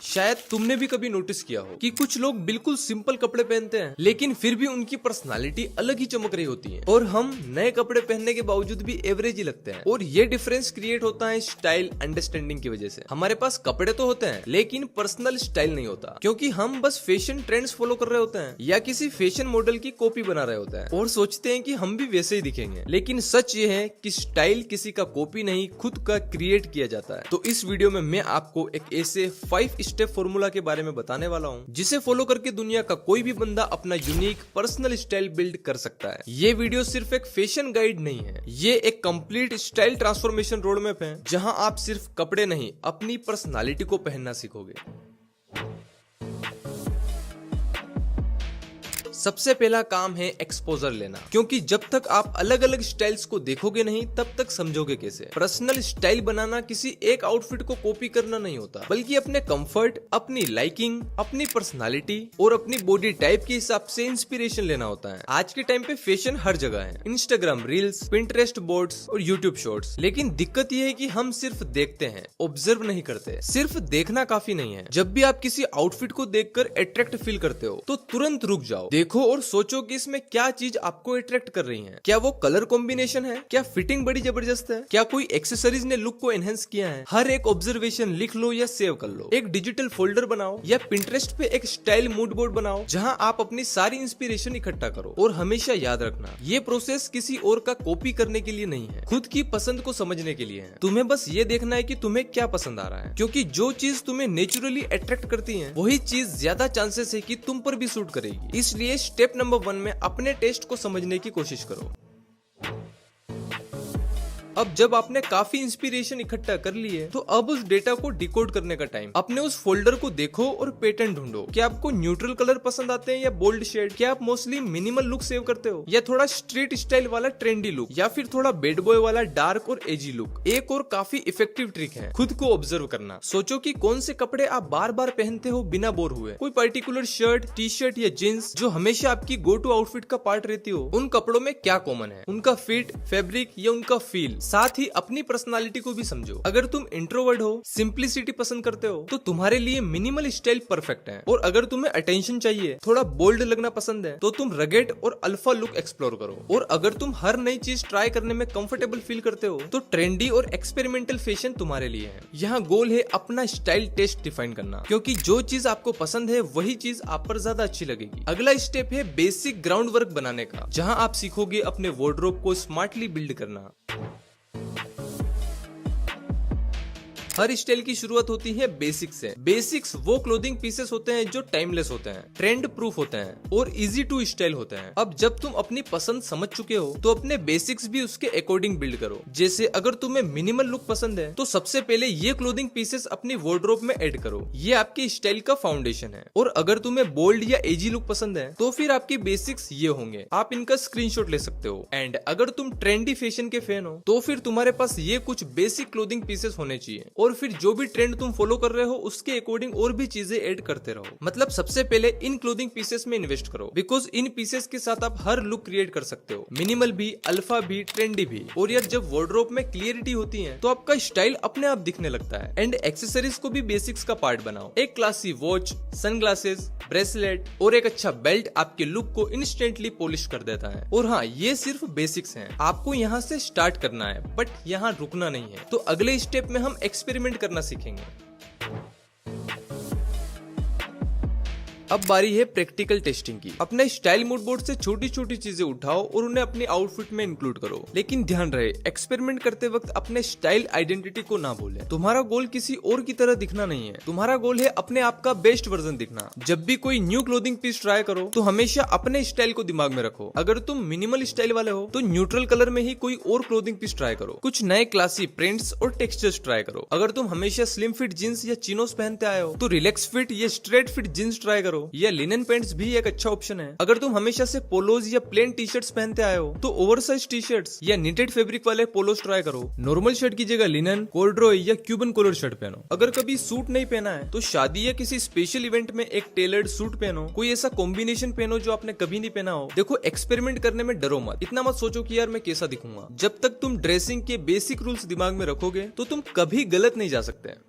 शायद तुमने भी कभी नोटिस किया हो कि कुछ लोग बिल्कुल सिंपल कपड़े पहनते हैं लेकिन फिर भी उनकी पर्सनालिटी अलग ही चमक रही होती है, और हम नए कपड़े पहनने के बावजूद भी एवरेज ही लगते हैं। और ये डिफरेंस क्रिएट होता है स्टाइल अंडरस्टैंडिंग की वजह से। हमारे पास कपड़े तो होते हैं लेकिन पर्सनल स्टाइल नहीं होता, क्योंकि हम बस फैशन ट्रेंड्स फॉलो कर रहे होते हैं या किसी फैशन मॉडल की कॉपी बना रहे होते हैं और सोचते हैं कि हम भी वैसे ही दिखेंगे। लेकिन सच ये है कि स्टाइल किसी का कॉपी नहीं, खुद का क्रिएट किया जाता है। तो इस वीडियो में मैं आपको एक ऐसे 5 स्टेप फॉर्मूला के बारे में बताने वाला हूँ जिसे फॉलो करके दुनिया का कोई भी बंदा अपना यूनिक पर्सनल स्टाइल बिल्ड कर सकता है। ये वीडियो सिर्फ एक फैशन गाइड नहीं है, ये एक complete style transformation road map है जहां आप सिर्फ कपड़े नहीं, अपनी पर्सनालिटी को पहनना सीखोगे। सबसे पहला काम है एक्सपोजर लेना, क्योंकि जब तक आप अलग अलग स्टाइल्स को देखोगे नहीं तब तक समझोगे कैसे। पर्सनल स्टाइल बनाना किसी एक आउटफिट को कॉपी करना नहीं होता, बल्कि अपने कंफर्ट, अपनी लाइकिंग, अपनी पर्सनालिटी और अपनी बॉडी टाइप के हिसाब से इंस्पिरेशन लेना होता है। आज के टाइम पे फैशन हर जगह है, इंस्टाग्राम रील्स, पिंटरेस्ट बोर्ड्स और यूट्यूब शॉर्ट्स। लेकिन दिक्कत यह है कि हम सिर्फ देखते हैं, ऑब्जर्व नहीं करते। सिर्फ देखना काफी नहीं है। जब भी आप किसी आउटफिट को देखकर अट्रैक्ट फील करते हो तो तुरंत रुक जाओ, देखो और सोचो कि इसमें क्या चीज आपको अट्रैक्ट कर रही है। क्या वो कलर कॉम्बिनेशन है? क्या फिटिंग बड़ी जबरदस्त है? क्या कोई एक्सेसरीज ने लुक को एनहेंस किया है? हर एक ऑब्जर्वेशन लिख लो या सेव कर लो। एक डिजिटल फोल्डर बनाओ या पिंटरेस्ट पे एक स्टाइल मूड बोर्ड बनाओ जहां आप अपनी सारी इंस्पिरेशन इकट्ठा करो। और हमेशा याद रखना, ये प्रोसेस किसी और का कॉपी करने के लिए नहीं है, खुद की पसंद को समझने के लिए है। तुम्हें बस ये देखना है कि तुम्हें क्या पसंद आ रहा है, क्योंकि जो चीज तुम्हें नेचुरली अट्रैक्ट करती है वही चीज ज्यादा चांसेस है कि तुम पर भी सूट करेगी। इसलिए स्टेप नंबर 1 में अपने टेस्ट को समझने की कोशिश करो। अब जब आपने काफी इंस्पिरेशन इकट्ठा कर ली है तो अब उस डेटा को डिकोड करने का टाइम। अपने उस फोल्डर को देखो और पैटर्न ढूंढो। क्या आपको न्यूट्रल कलर पसंद आते हैं या बोल्ड शेड? क्या आप मोस्टली मिनिमल लुक सेव करते हो या थोड़ा स्ट्रीट स्टाइल वाला ट्रेंडी लुक, या फिर थोड़ा बैड बॉय वाला डार्क और एजी लुक? एक और काफी इफेक्टिव ट्रिक है खुद को ऑब्जर्व करना। सोचो कि कौन से कपड़े आप बार बार पहनते हो बिना बोर हुए। कोई पर्टिकुलर शर्ट, टी शर्ट या जींस जो हमेशा आपकी गो टू आउटफिट का पार्ट रहती हो। उन कपड़ों में क्या कॉमन है, उनका फिट, फैब्रिक या उनका फील। साथ ही अपनी पर्सनालिटी को भी समझो। अगर तुम इंट्रोवर्ट हो, सिंप्लिसिटी पसंद करते हो तो तुम्हारे लिए मिनिमल स्टाइल परफेक्ट है। और अगर तुम्हें अटेंशन चाहिए, थोड़ा बोल्ड लगना पसंद है, तो तुम रगेड और अल्फा लुक एक्सप्लोर करो। और अगर तुम हर नई चीज ट्राई करने में कंफर्टेबल फील करते हो तो ट्रेंडी और एक्सपेरिमेंटल फैशन तुम्हारे लिए है। यहाँ गोल है अपना स्टाइल टेस्ट डिफाइन करना, क्योंकि जो चीज आपको पसंद है वही चीज आप पर ज्यादा अच्छी लगेगी। अगला स्टेप है बेसिक ग्राउंड वर्क बनाने का, जहाँ आप सीखोगे अपने वार्डरोब को स्मार्टली बिल्ड करना। हर स्टाइल की शुरुआत होती है बेसिक्स से। बेसिक्स वो क्लोथिंग पीसेस होते हैं जो टाइमलेस होते हैं, ट्रेंड प्रूफ होते हैं और इजी टू स्टाइल होते हैं। अब जब तुम अपनी पसंद समझ चुके हो तो अपने बेसिक्स भी उसके अकॉर्डिंग बिल्ड करो। जैसे अगर तुम्हें मिनिमल लुक पसंद है तो सबसे पहले ये क्लोथिंग पीसेस अपनी वार्डरोब में ऐड करो, ये आपकी स्टाइल का फाउंडेशन है। और अगर तुम्हें बोल्ड या एजी लुक पसंद है तो फिर आपकी बेसिक्स ये होंगे, आप इनका स्क्रीनशॉट ले सकते हो। एंड अगर तुम ट्रेंडी फैशन के फैन हो तो फिर तुम्हारे पास ये कुछ बेसिक क्लोथिंग पीसेस होने चाहिए। और फिर जो भी ट्रेंड तुम फॉलो कर रहे हो उसके अकॉर्डिंग और भी चीजें ऐड करते रहो। मतलब सबसे पहले इन क्लोथिंग पीसेस में इन्वेस्ट करो, बिकॉज इन पीसेस के साथ आप हर लुक क्रिएट कर सकते हो, मिनिमल भी, अल्फा भी, ट्रेंडी भी। और यार जब वार्डरोब में क्लियरिटी होती है तो आपका स्टाइल अपने आप दिखने लगता है। एंड एक्सेसरीज को भी बेसिक्स का पार्ट बनाओ। एक क्लासी वॉच, सनग्लासेस, ब्रेसलेट और एक अच्छा बेल्ट आपके लुक को इंस्टेंटली पॉलिश कर देता है। और हाँ, ये सिर्फ बेसिक्स हैं, आपको यहाँ से स्टार्ट करना है, बट यहाँ रुकना नहीं है। तो अगले स्टेप में हम एक्सपेरिमेंट करना सीखेंगे। अब बारी है प्रैक्टिकल टेस्टिंग की। अपने स्टाइल मूड बोर्ड से छोटी छोटी चीजें उठाओ और उन्हें अपनी आउटफिट में इंक्लूड करो। लेकिन ध्यान रहे, एक्सपेरिमेंट करते वक्त अपने स्टाइल आइडेंटिटी को ना भूलें। तुम्हारा गोल किसी और की तरह दिखना नहीं है, तुम्हारा गोल है अपने आप का बेस्ट वर्जन दिखना। जब भी कोई न्यू क्लोथिंग पीस ट्राई करो तो हमेशा अपने स्टाइल को दिमाग में रखो। अगर तुम मिनिमल स्टाइल वाले हो तो न्यूट्रल कलर में ही कोई और क्लोथिंग पीस ट्राई करो। कुछ नए क्लासी प्रिंट्स और टेक्सचर्स ट्राई करो। अगर तुम हमेशा स्लिम फिट जींस या चिनोस पहनते आए हो तो रिलैक्स फिट या स्ट्रेट फिट जींस ट्राई करो, या लिनन पैंट्स भी एक अच्छा ऑप्शन है। अगर तुम हमेशा से पोलोज या प्लेन टी शर्ट्स पहनते आए हो तो ओवरसाइज टी शर्ट्स या निटेड फैब्रिक वाले पोलोज ट्राई करो। नॉर्मल शर्ट की जगह लिनन, कॉर्डरॉय या क्यूबन कॉलर शर्ट पहनो। अगर कभी सूट नहीं पहना है तो शादी या किसी स्पेशल इवेंट में एक टेलर्ड सूट पहनो। कोई ऐसा कॉम्बिनेशन पहनो जो आपने कभी नहीं पहना हो। देखो, एक्सपेरिमेंट करने में डरो मत, इतना मत सोचो कि यार मैं कैसा दिखूंगा। जब तक तुम ड्रेसिंग के बेसिक रूल्स दिमाग में रखोगे तो तुम कभी गलत नहीं जा सकते।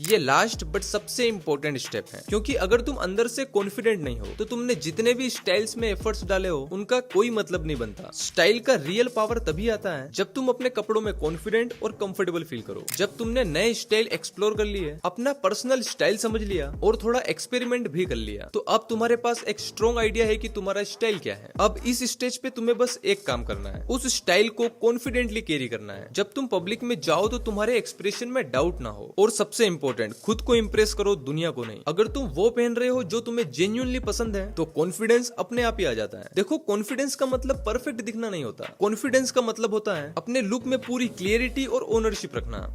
ये लास्ट बट सबसे इंपॉर्टेंट स्टेप है, क्योंकि अगर तुम अंदर से कॉन्फिडेंट नहीं हो तो तुमने जितने भी स्टाइल्स में एफर्ट्स डाले हो उनका कोई मतलब नहीं बनता। स्टाइल का रियल पावर तभी आता है जब तुम अपने कपड़ों में कॉन्फिडेंट और कंफर्टेबल फील करो। जब तुमने नए स्टाइल एक्सप्लोर कर लिए, अपना पर्सनल स्टाइल समझ लिया और थोड़ा एक्सपेरिमेंट भी कर लिया, तो अब तुम्हारे पास एक स्ट्रॉन्ग आइडिया है कि तुम्हारा स्टाइल क्या है। अब इस स्टेज पे तुम्हें बस एक काम करना है, उस स्टाइल को कॉन्फिडेंटली कैरी करना है। जब तुम पब्लिक में जाओ तो तुम्हारे एक्सप्रेशन में डाउट ना हो, और सबसे इंपॉर्टेंट, खुद को इंप्रेस करो, दुनिया को नहीं। अगर तुम वो पहन रहे हो जो तुम्हें जेन्युइनली पसंद है तो कॉन्फिडेंस अपने आप ही आ जाता है। देखो, कॉन्फिडेंस का मतलब परफेक्ट दिखना नहीं होता। कॉन्फिडेंस का मतलब होता है अपने लुक में पूरी क्लियरिटी और ओनरशिप रखना।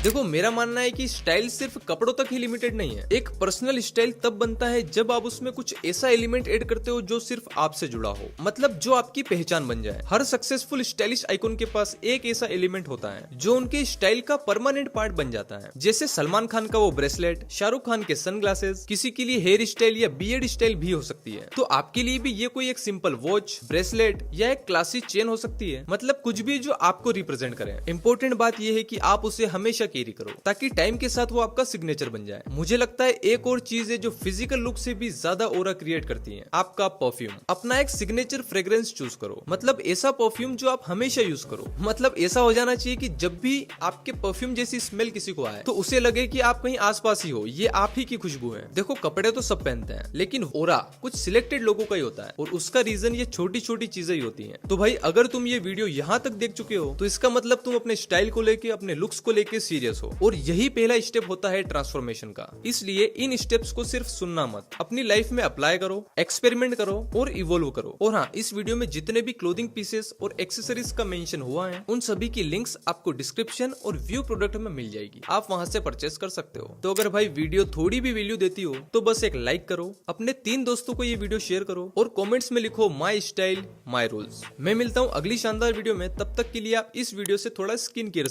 देखो, मेरा मानना है कि स्टाइल सिर्फ कपड़ों तक ही लिमिटेड नहीं है। एक पर्सनल स्टाइल तब बनता है जब आप उसमें कुछ ऐसा एलिमेंट ऐड करते हो जो सिर्फ आपसे जुड़ा हो, मतलब जो आपकी पहचान बन जाए। हर सक्सेसफुल स्टाइलिश आइकॉन के पास एक ऐसा एलिमेंट होता है जो उनके स्टाइल का परमानेंट पार्ट बन जाता है। जैसे सलमान खान का वो ब्रेसलेट, शाहरुख खान के सनग्लासेस, किसी के लिए हेयर स्टाइल या बियर्ड स्टाइल भी हो सकती है। तो आपके लिए भी ये कोई एक सिंपल वॉच, ब्रेसलेट या एक क्लासी चेन हो सकती है। मतलब कुछ भी जो आपको रिप्रेजेंट करे। इंपॉर्टेंट बात यह है कि आप उसे हमेशा कैरी करो ताकि टाइम के साथ वो आपका सिग्नेचर बन जाए। मुझे लगता है एक और चीज है जो फिजिकल लुक से भी ज्यादा ऑरा क्रिएट करती है, आपका परफ्यूम। अपना एक सिग्नेचर फ्रेग्रेंस चूज करो, मतलब ऐसा परफ्यूम जो आप हमेशा यूज करो। मतलब ऐसा हो जाना चाहिए कि जब भी आपके परफ्यूम जैसी स्मेल किसी को आए तो उसे लगे कि आप कहीं आसपास ही हो, ये आप ही की खुशबू है। देखो, कपड़े तो सब पहनते हैं, लेकिन ऑरा कुछ सिलेक्टेड लोगों का ही होता है, और उसका रीजन ये छोटी छोटी चीजें ही होती हैं। तो भाई, अगर तुम ये वीडियो यहाँ तक देख चुके हो तो इसका मतलब तुम अपने स्टाइल को लेके, अपने लुक्स को लेके सीरियस हो, और यही पहला स्टेप होता है ट्रांसफॉर्मेशन का। इसलिए इन स्टेप्स को सिर्फ सुनना मत, अपनी लाइफ में अप्लाई करो, एक्सपेरिमेंट करो और इवोल्व करो। और हाँ, इस वीडियो में जितने भी क्लोथिंग पीसेस और एक्सेसरीज का मेंशन हुआ है उन सभी की लिंक्स आपको डिस्क्रिप्शन और व्यू प्रोडक्ट में मिल जाएगी, आप वहां से परचेस कर सकते हो। तो अगर भाई वीडियो थोड़ी भी वैल्यू देती हो तो बस एक लाइक करो, अपने 3 दोस्तों को ये वीडियो शेयर करो और कमेंट्स में लिखो माय स्टाइल माय रूल्स। मैं मिलता हूँ अगली शानदार वीडियो में, तब तक के लिए आप इस वीडियो से थोड़ा स्किन केयर